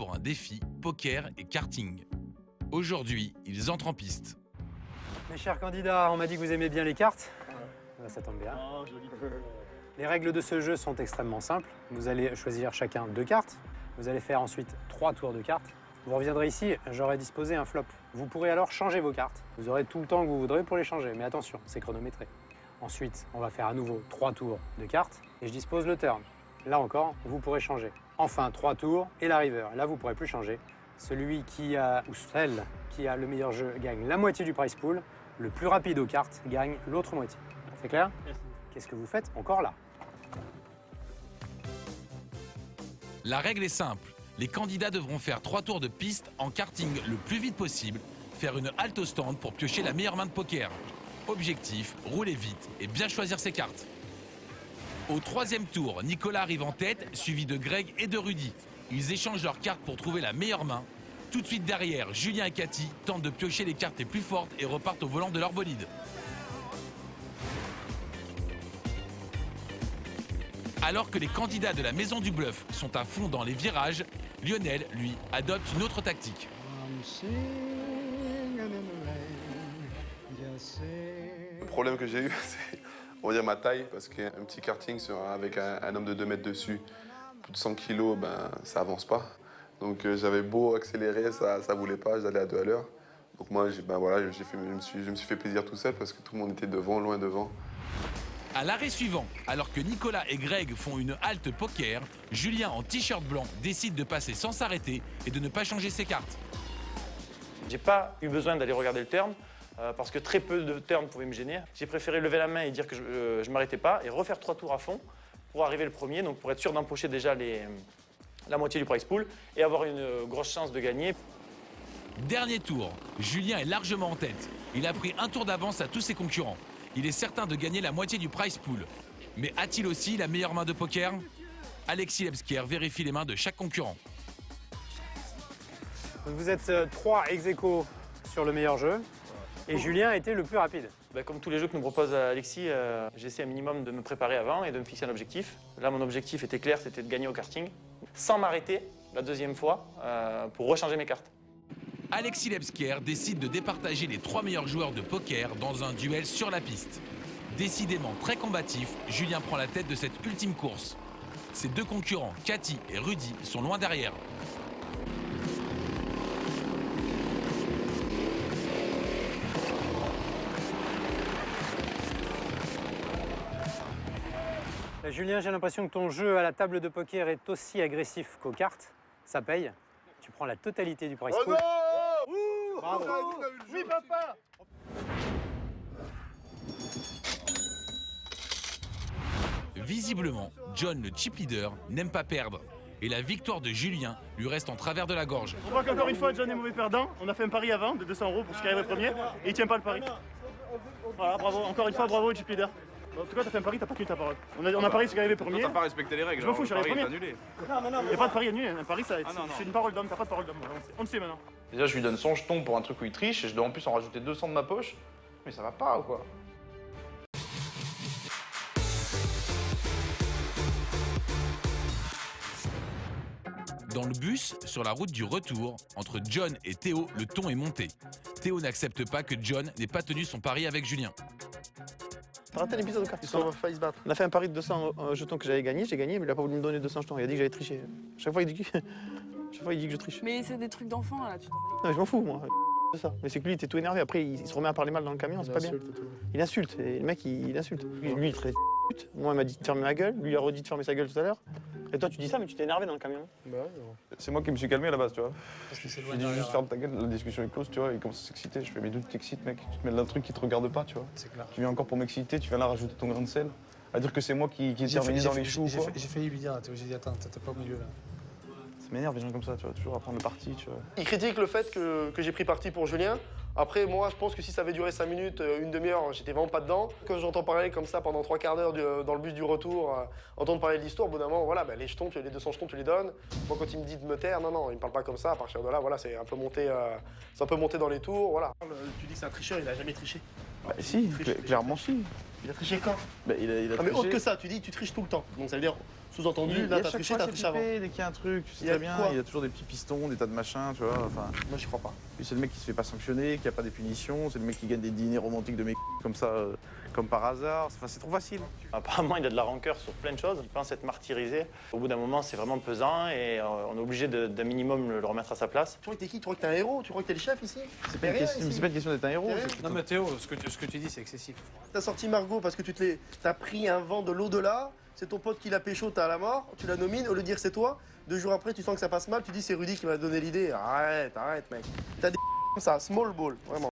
pour un défi poker et karting. Aujourd'hui, ils entrent en piste. Mes chers candidats, on m'a dit que vous aimez bien les cartes. Ça tombe bien. Oh, joli. Les règles de ce jeu sont extrêmement simples. Vous allez choisir chacun 2 cartes. Vous allez faire ensuite 3 tours de cartes. Vous reviendrez ici, j'aurai disposé un flop. Vous pourrez alors changer vos cartes. Vous aurez tout le temps que vous voudrez pour les changer, mais attention, c'est chronométré. Ensuite, on va faire à nouveau 3 tours de cartes et je dispose le turn. Là encore, vous pourrez changer. Enfin, 3 tours et la river. Là, vous ne pourrez plus changer. Celui qui a, ou celle qui a le meilleur jeu gagne la moitié du prize pool. Le plus rapide aux cartes gagne l'autre moitié. C'est clair? Merci. Qu'est-ce que vous faites encore là? La règle est simple. Les candidats devront faire 3 tours de piste en karting le plus vite possible, faire une halte au stand pour piocher la meilleure main de poker. Objectif, rouler vite et bien choisir ses cartes. Au 3e tour, Nicolas arrive en tête, suivi de Greg et de Rudy. Ils échangent leurs cartes pour trouver la meilleure main. Tout de suite derrière, Julien et Cathy tentent de piocher les cartes les plus fortes et repartent au volant de leur bolide. Alors que les candidats de la Maison du Bluff sont à fond dans les virages, Lionel, lui, adopte une autre tactique. Le problème que j'ai eu, c'est, on va dire, ma taille, parce qu'un petit karting avec un homme de 2 mètres dessus, plus de 100 kilos, ben, ça avance pas. Donc j'avais beau accélérer, ça voulait pas, j'allais à 2 à l'heure. Donc moi, je me suis fait plaisir tout seul parce que tout le monde était devant, loin devant. À l'arrêt suivant, alors que Nicolas et Greg font une halte poker, Julien en t-shirt blanc décide de passer sans s'arrêter et de ne pas changer ses cartes. J'ai pas eu besoin d'aller regarder le turn parce que très peu de turns pouvaient me gêner. J'ai préféré lever la main et dire que je m'arrêtais pas et refaire 3 tours à fond pour arriver le premier, donc pour être sûr d'empocher déjà la moitié du prize pool et avoir une grosse chance de gagner. Dernier tour, Julien est largement en tête. Il a pris un tour d'avance à tous ses concurrents. Il est certain de gagner la moitié du prize pool. Mais a-t-il aussi la meilleure main de poker? Alexis Lebskier vérifie les mains de chaque concurrent. Vous êtes 3 ex-aequo sur le meilleur jeu et Julien a été le plus rapide. Comme tous les jeux que nous propose Alexis, j'essaie un minimum de me préparer avant et de me fixer un objectif. Là, mon objectif était clair, c'était de gagner au karting, sans m'arrêter la 2e fois pour rechanger mes cartes. Alexis Lebskier décide de départager les 3 meilleurs joueurs de poker dans un duel sur la piste. Décidément très combatif, Julien prend la tête de cette ultime course. Ses 2 concurrents, Cathy et Rudy, sont loin derrière. Julien, j'ai l'impression que ton jeu à la table de poker est aussi agressif qu'aux cartes. Ça paye. Tu prends la totalité du prize pool. Bravo. Oui, papa. Visiblement, John, le chip leader, n'aime pas perdre. Et la victoire de Julien lui reste en travers de la gorge. On voit qu'encore une fois, John est mauvais perdant. On a fait un pari avant de 200 € pour ce qui arrive premier et il tient pas le pari. Voilà, bravo. Encore une fois, bravo au chip leader. En tout cas, t'as fait un pari, t'as pas tenu ta parole. On a parié ce qui arrivait premier. T'as pas respecté les règles. Je m'en fous, je suis arrivé premier. Annulé. Il n'y a pas de pari annulé. Un pari, c'est une parole d'homme. T'as pas de parole d'homme. On le sait maintenant. Déjà, je lui donne 100 jetons pour un truc où il triche et je dois en plus en rajouter 200 de ma poche. Mais ça va pas ou quoi? Dans le bus, sur la route du retour, entre John et Théo, le ton est monté. Théo n'accepte pas que John n'ait pas tenu son pari avec Julien. T'as raté l'épisode de cartes, ils ont failli se battre. On a fait un pari de 200 jetons que j'avais gagné, j'ai gagné, mais il a pas voulu me donner 200 jetons. Il a dit que j'avais triché. Chaque fois, il dit que je triche. Mais c'est des trucs d'enfant là, tu t'en Non, mais je m'en fous, moi. C'est ça. Mais c'est que lui, il était tout énervé. Après, il se remet à parler mal dans le camion, c'est pas bien. Il insulte. Et le mec, il insulte. Lui, il traite de pute. Moi, il m'a dit de fermer ma gueule. Lui, il a redit de fermer sa gueule tout à l'heure. Et toi, tu dis ça, mais tu t'es énervé dans le camion. Bah ouais, c'est moi qui me suis calmé à la base, tu vois. J'ai dit juste ferme ta gueule, la discussion est close, tu vois. Il commence à s'exciter. Je fais, mais d'où tu t'excites, mec? Tu te mets d'un truc qui te regarde pas, tu vois. C'est clair. Tu viens encore pour m'exciter, tu viens là rajouter ton grain de sel. À dire que c'est moi qui ai terminé dans les choux. J'ai failli lui dire, j'ai dit, attends, t'es pas au milieu là. Ça m'énerve, des gens comme ça, tu vois, toujours à prendre le parti, tu vois. Il critique le fait que j'ai pris parti pour Julien. Après, moi, je pense que si ça avait duré 5 minutes, une demi-heure, j'étais vraiment pas dedans. Quand j'entends parler comme ça pendant 3/4 d'heure dans le bus du retour, entendre parler de l'histoire, au bout d'un moment, voilà, les jetons, les 200 jetons, tu les donnes. Moi, quand il me dit de me taire, non, il me parle pas comme ça. À partir de là, voilà, c'est un peu monté dans les tours, voilà. Tu dis que c'est un tricheur, il a jamais triché. Bah si, clairement si. Il a triché quand? Bah, il a mais triché. autre que ça, tu dis tu triches tout le temps. Donc ça veut dire Sous-entendu, là, t'as triché, t'as triché avant. Dès qu'il y a un truc, tu sais Il y a très bien, quoi? il y a toujours des petits pistons, des tas de machins, tu vois. Enfin, Moi, j'y crois pas. puis c'est le mec qui se fait pas sanctionner, qui a pas des punitions, c'est le mec qui gagne des dîners romantiques de mecs comme ça, comme par hasard. Enfin, c'est trop facile. Apparemment, il a de la rancœur sur plein de choses. Il pense être martyrisé. Au bout d'un moment, c'est vraiment pesant et on est obligé d'un minimum le remettre à sa place. Tu crois que t'es qui? Tu crois que t'es un héros? Tu crois que t'es le chef ici? C'est pas, pas une question d'être un héros. T'es rien. c'est Non plutôt- mais Théo, ce que tu dis c'est excessif. T'as sorti Margot parce que t'as pris un vent de l'au-delà, c'est ton pote qui l'a pécho, t'as à la mort, tu la nomines, au lieu de dire c'est toi, 2 jours après tu sens que ça passe mal, tu dis c'est Rudy qui m'a donné l'idée. Arrête, mec. T'as des comme ça, small ball, vraiment.